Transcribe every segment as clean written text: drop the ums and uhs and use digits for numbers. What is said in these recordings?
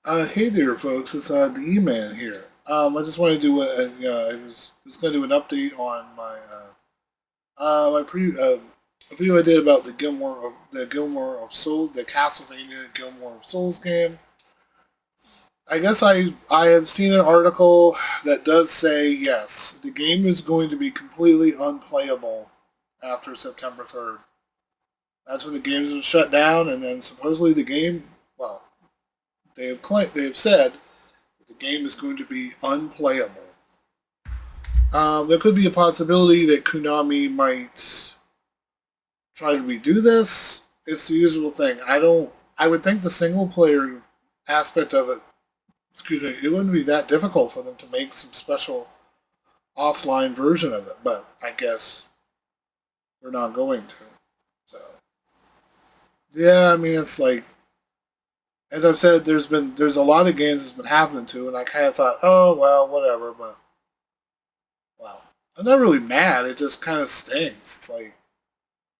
Hey there, folks. It's the E-Man here. I just wanted to do I was going to do an update on my a video I did about the Gilmore of Souls, the Castlevania Gilmore of Souls game. I guess I have seen an article that does say yes, the game is going to be completely unplayable after September 3rd. That's when the game's been shut down, and then supposedly the game, well, they have said the game is going to be unplayable. There could be a possibility that Konami might try to redo this. It's the usual thing. I would think the single player aspect of it, excuse me, it wouldn't be that difficult for them to make some special offline version of it, but I guess they're not going to. So yeah, I mean it's like as I've said, there's a lot of games that's been happening to, and I kind of thought, oh well, whatever. But well, I'm not really mad. It just kind of stinks. It's like,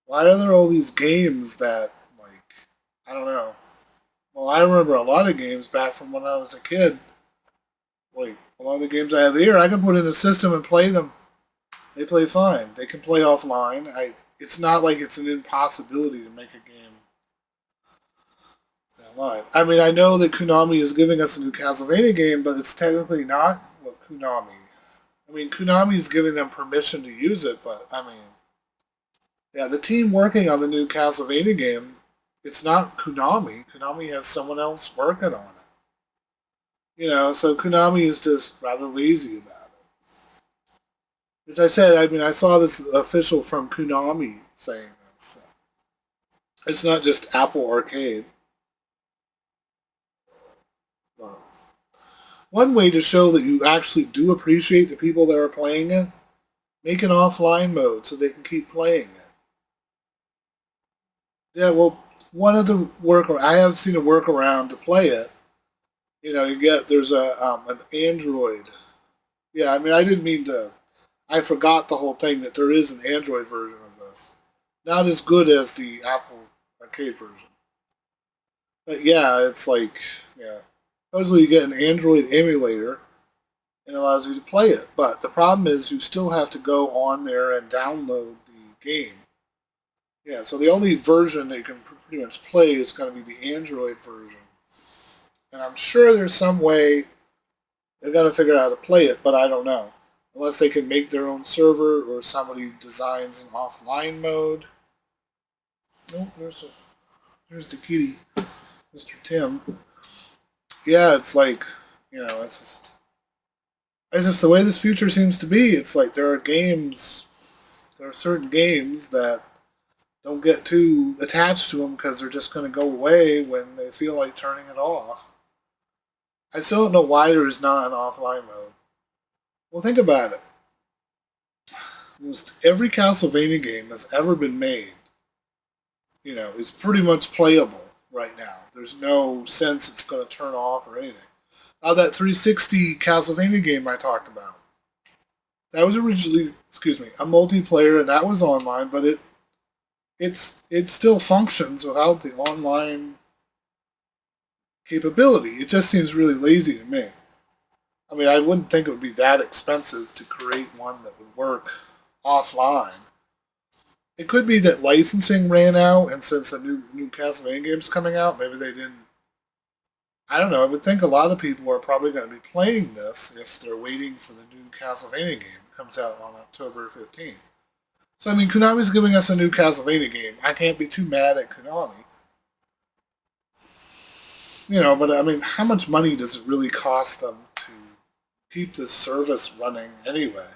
why are there all these games that like I don't know. Well, I remember a lot of games back from when I was a kid. Like a lot of the games I have here, I can put in a system and play them. They play fine. They can play offline. It's not like it's an impossibility to make a game online. I mean, I know that Konami is giving us a new Castlevania game, but it's technically not what Konami. I mean, Konami is giving them permission to use it, but I mean, yeah, the team working on the new Castlevania game, it's not Konami. Konami has someone else working on it. So Konami is just rather lazy about it. As I said, I mean, I saw this official from Konami saying this. So it's not just Apple Arcade. Well, one way to show that you actually do appreciate the people that are playing it, make an offline mode so they can keep playing it. Yeah, well, one of the work I have seen a workaround to play it. You get there's a an Android. Yeah, I mean, I didn't mean to. I forgot the whole thing that there is an Android version of this. Not as good as the Apple Arcade version. But yeah, it's like, yeah. Supposedly you get an Android emulator and it allows you to play it. But the problem is you still have to go on there and download the game. Yeah, so the only version that you can pretty much play is going to be the Android version. And I'm sure there's some way they've got to figure out how to play it, but I don't know. Unless they can make their own server or somebody designs an offline mode. Oh, there's the kitty, Mr. Tim. Yeah, it's like, it's just the way this future seems to be. It's like there are certain games that don't get too attached to them because they're just going to go away when they feel like turning it off. I still don't know why there is not an offline mode. Well, think about it. Almost every Castlevania game that's ever been made, is pretty much playable right now. There's no sense it's going to turn off or anything. Now that 360 Castlevania game I talked about, that was originally, excuse me, a multiplayer and that was online, but it still functions without the online capability. It just seems really lazy to me. I mean, I wouldn't think it would be that expensive to create one that would work offline. It could be that licensing ran out, and since a new Castlevania game is coming out, maybe they didn't. I don't know. I would think a lot of people are probably going to be playing this if they're waiting for the new Castlevania game. It comes out on October 15th. So I mean, Konami's giving us a new Castlevania game. I can't be too mad at Konami. But I mean, how much money does it really cost them to keep this service running anyway?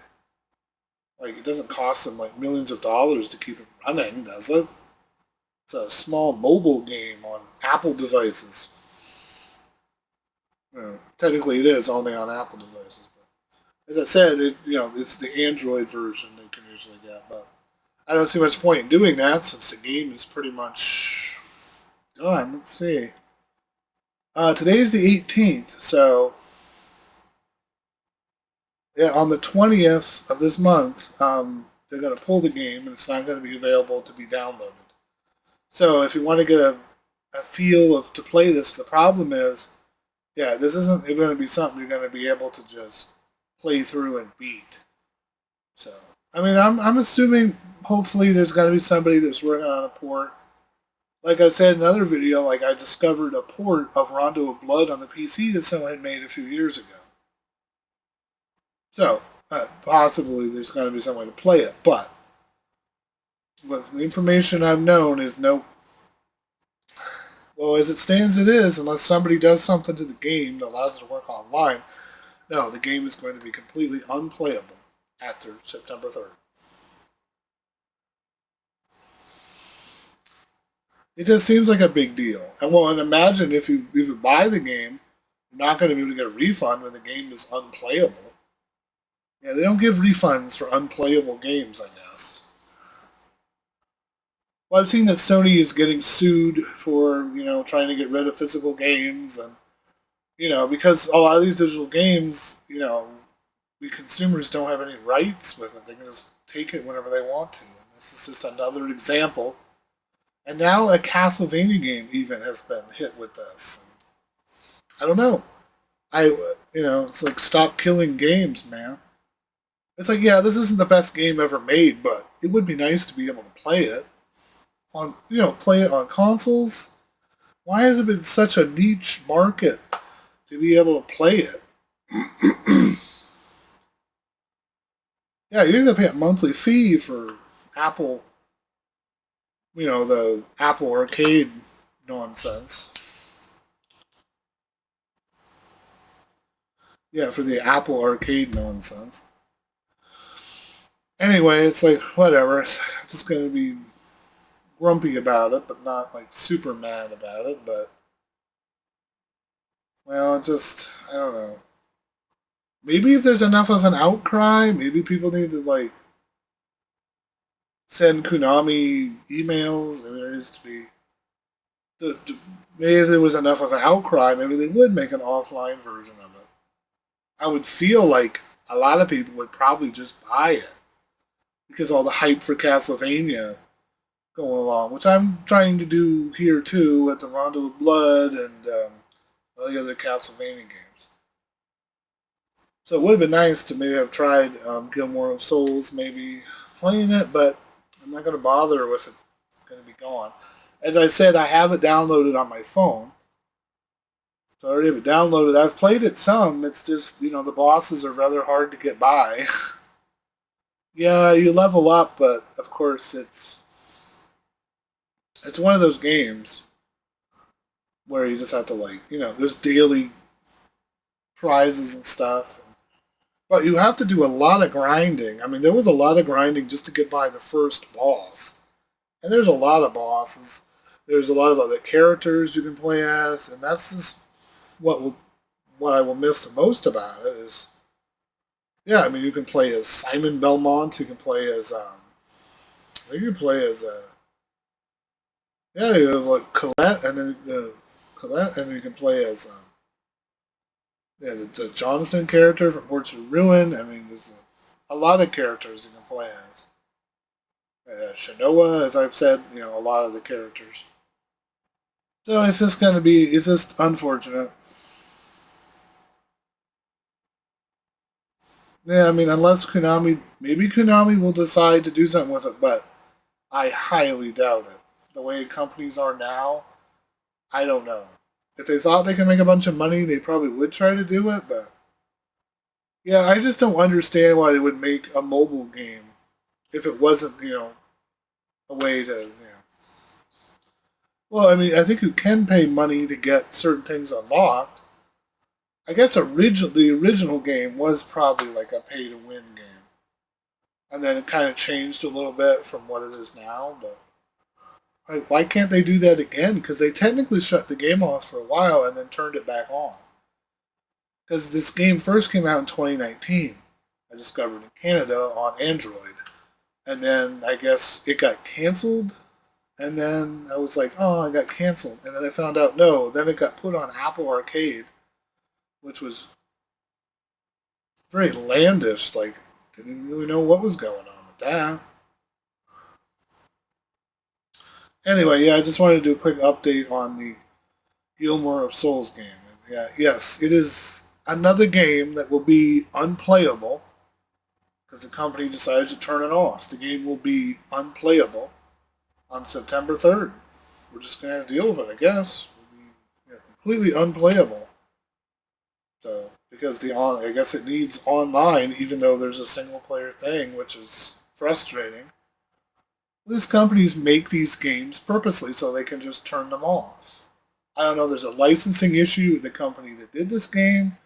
Like, it doesn't cost them like millions of dollars to keep it running, does it? It's a small mobile game on Apple devices. Technically, it is only on Apple devices. But as I said, it's the Android version they can usually get. But I don't see much point in doing that since the game is pretty much done. Let's see. Today's the 18th, so yeah, on the 20th of this month, they're going to pull the game and it's not going to be available to be downloaded. So if you want to get a feel of to play this, the problem is yeah, this isn't going to be something you're going to be able to just play through and beat. So, I mean, I'm assuming hopefully there's got to be somebody that's working on a port. Like I said in another video, like I discovered a port of Rondo of Blood on the PC that someone had made a few years ago. So, possibly there's got to be some way to play it, but with the information I've known is no. Well, as it stands, it is, unless somebody does something to the game that allows it to work online. No, the game is going to be completely unplayable after September 3rd. It just seems like a big deal. And well, and imagine if you buy the game, you're not going to be able to get a refund when the game is unplayable. Yeah, they don't give refunds for unplayable games, I guess. Well, I've seen that Sony is getting sued for trying to get rid of physical games, and because a lot of these digital games, we consumers don't have any rights with it. They can just take it whenever they want to. And this is just another example. And now a Castlevania game even has been hit with this. I don't know. It's like stop killing games, man. It's like, yeah, this isn't the best game ever made, but it would be nice to be able to play it play it on consoles. Why has it been such a niche market to be able to play it? Yeah, you're going to pay a monthly fee for Apple, the Apple Arcade nonsense. Yeah, for the Apple Arcade nonsense. Anyway, it's like, whatever. I'm just going to be grumpy about it, but not like super mad about it. But, well, just, I don't know. Maybe if there's enough of an outcry, maybe people need to, like, send Konami emails. I mean, there needs to be. Maybe if there was enough of an outcry, maybe they would make an offline version of it. I would feel like a lot of people would probably just buy it because all the hype for Castlevania going along, which I'm trying to do here too with the Rondo of Blood and all the other Castlevania games. So it would have been nice to maybe have tried Gilmore of Souls, maybe playing it, but I'm not going to bother with it going to be gone. As I said, I have it downloaded on my phone. So I already have it downloaded. I've played it some. It's just, the bosses are rather hard to get by. Yeah, you level up, but of course it's one of those games where you just have to there's daily prizes and stuff. But you have to do a lot of grinding. I mean, there was a lot of grinding just to get by the first boss. And there's a lot of bosses. There's a lot of other characters you can play as, and that's just what I will miss the most about it is, yeah, I mean, you can play as Simon Belmont, you can play as, you can play as, yeah, you have like Colette, and then, you can play as, yeah, the Jonathan character from Portrait of Ruin. I mean, there's a lot of characters you can play as. Shanoa, as I've said, a lot of the characters. So it's just unfortunate. Yeah, I mean, maybe Konami will decide to do something with it, but I highly doubt it. The way companies are now, I don't know. If they thought they could make a bunch of money, they probably would try to do it, but yeah, I just don't understand why they would make a mobile game if it wasn't, a way to. Well, I mean, I think you can pay money to get certain things unlocked. I guess the original game was probably like a pay-to-win game, and then it kind of changed a little bit from what it is now. But why can't they do that again? Because they technically shut the game off for a while and then turned it back on. Because this game first came out in 2019, I discovered in Canada on Android, and then I guess it got canceled. And then I was like, oh, I got canceled. And then I found out, no, then it got put on Apple Arcade, which was very landish. Like, didn't really know what was going on with that. Anyway, yeah, I just wanted to do a quick update on the Gilmore of Souls game. Yeah, yes, it is another game that will be unplayable because the company decided to turn it off. The game will be unplayable on September 3rd. We're just going to have to deal with it, I guess. It'll be, completely unplayable. So, because I guess it needs online, even though there's a single player thing, which is frustrating. These companies make these games purposely so they can just turn them off. I don't know, there's a licensing issue with the company that did this game,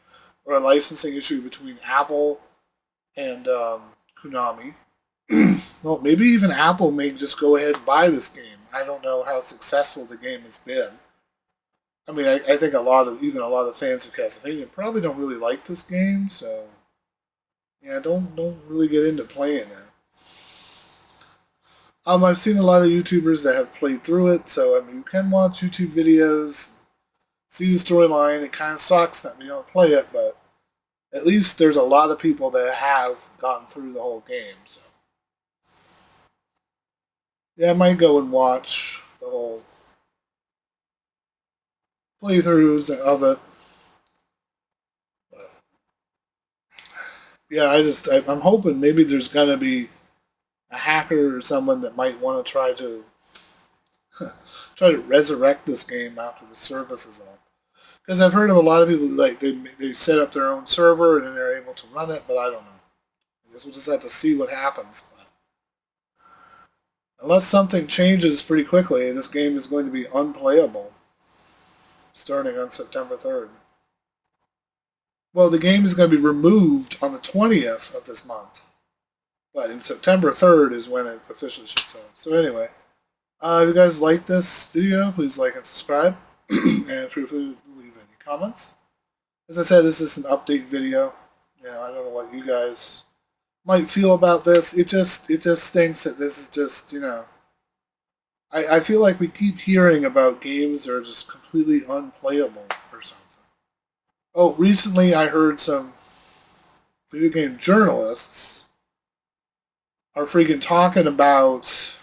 or a licensing issue between Apple and Konami. Well, maybe even Apple may just go ahead and buy this game. I don't know how successful the game has been. I mean, I think even a lot of fans of Castlevania probably don't really like this game, so yeah, don't really get into playing it. I've seen a lot of YouTubers that have played through it, so I mean, you can watch YouTube videos, see the storyline. It kind of sucks that we don't play it, but at least there's a lot of people that have gotten through the whole game. So yeah, I might go and watch the whole playthroughs of it. But yeah, I'm hoping maybe there's gonna be a hacker or someone that might want to try to resurrect this game after the service is on. Because I've heard of a lot of people like they set up their own server and then they're able to run it, but I don't know. I guess we'll just have to see what happens. But unless something changes pretty quickly, this game is going to be unplayable starting on September 3rd. Well, the game is going to be removed on the 20th of this month. But in September 3rd is when it officially shuts off. So anyway, if you guys like this video, please like and subscribe. And feel free to leave any comments. As I said, this is an update video. I don't know what you guys might feel about this. It just stinks that this is just, I feel like we keep hearing about games that are just completely unplayable or something. Oh, recently I heard some video game journalists are freaking talking about,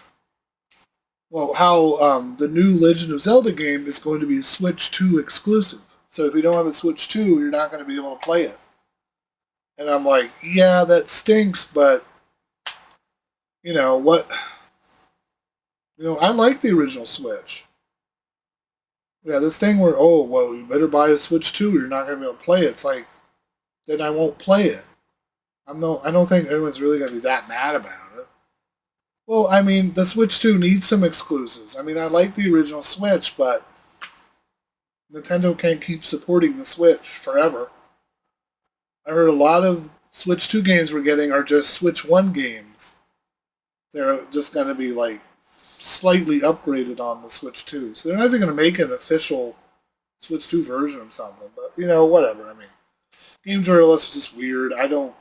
well, how the new Legend of Zelda game is going to be Switch 2 exclusive. So if you don't have a Switch 2, you're not going to be able to play it. And I'm like, yeah, that stinks, but, what? I like the original Switch. Yeah, this thing where, oh, well, you better buy a Switch 2, you're not going to be able to play it. It's like, then I won't play it. I don't think anyone's really going to be that mad about it. Well, I mean, the Switch 2 needs some exclusives. I mean, I like the original Switch, but Nintendo can't keep supporting the Switch forever. I heard a lot of Switch 2 games we're getting are just Switch 1 games. They're just going to be, like, slightly upgraded on the Switch 2. So they're not even going to make an official Switch 2 version of something. But, whatever. I mean, game journalists are just weird. I don't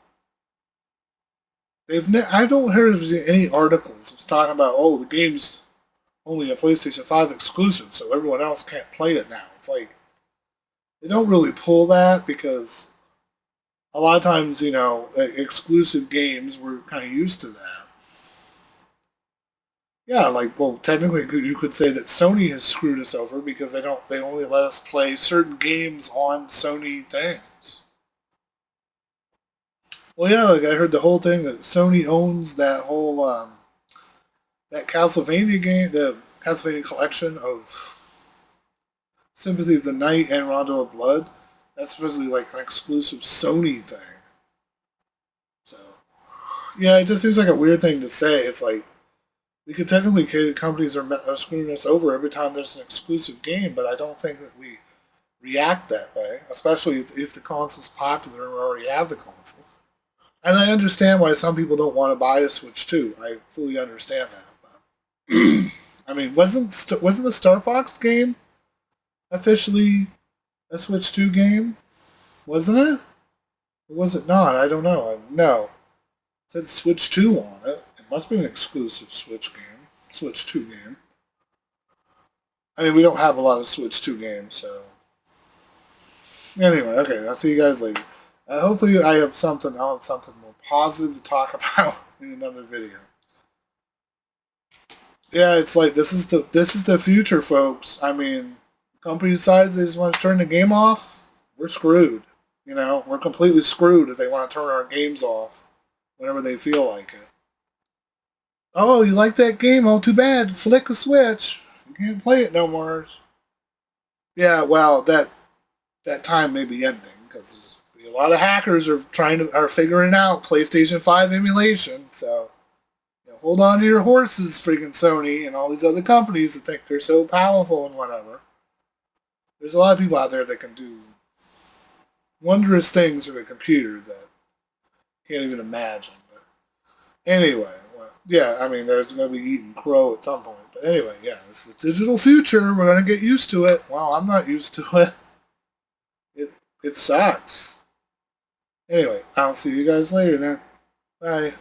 hear of any articles talking about, oh, the game's only a PlayStation 5 exclusive, so everyone else can't play it now. It's like, they don't really pull that because a lot of times, exclusive games, we're kind of used to that. Yeah, like, well, technically you could say that Sony has screwed us over because they only let us play certain games on Sony things. Well, yeah, like I heard the whole thing that Sony owns that whole that Castlevania game, the Castlevania collection of Sympathy of the Night and Rondo of Blood. That's supposedly like an exclusive Sony thing. So, yeah, it just seems like a weird thing to say. It's like we could technically companies are screwing us over every time there's an exclusive game, but I don't think that we react that way, especially if the console's popular and we already have the console. And I understand why some people don't want to buy a Switch 2. I fully understand that. But I mean, wasn't the Star Fox game officially a Switch 2 game? Wasn't it? Or was it not? I don't know. No. It said Switch 2 on it. It must be an exclusive Switch 2 game. I mean, we don't have a lot of Switch 2 games, so... Anyway, okay, I'll see you guys later. Hopefully I'll have something more positive to talk about in another video. Yeah, it's like this is the future, folks. I mean, company decides they just want to turn the game off. we're screwed. You know, we're completely screwed if they want to turn our games off whenever they feel like it. Oh, you like that game? Oh, too bad. Flick a switch. You can't play it no more. Yeah, well, that time may be ending because a lot of hackers are figuring out PlayStation 5 emulation. So hold on to your horses, freaking Sony and all these other companies that think they're so powerful and whatever. There's a lot of people out there that can do wondrous things with a computer that you can't even imagine. But anyway, well, yeah, I mean, there's going to be eating crow at some point. But anyway, yeah, it's the digital future. We're going to get used to it. Well, I'm not used to it. It sucks. Anyway, I'll see you guys later then. Bye.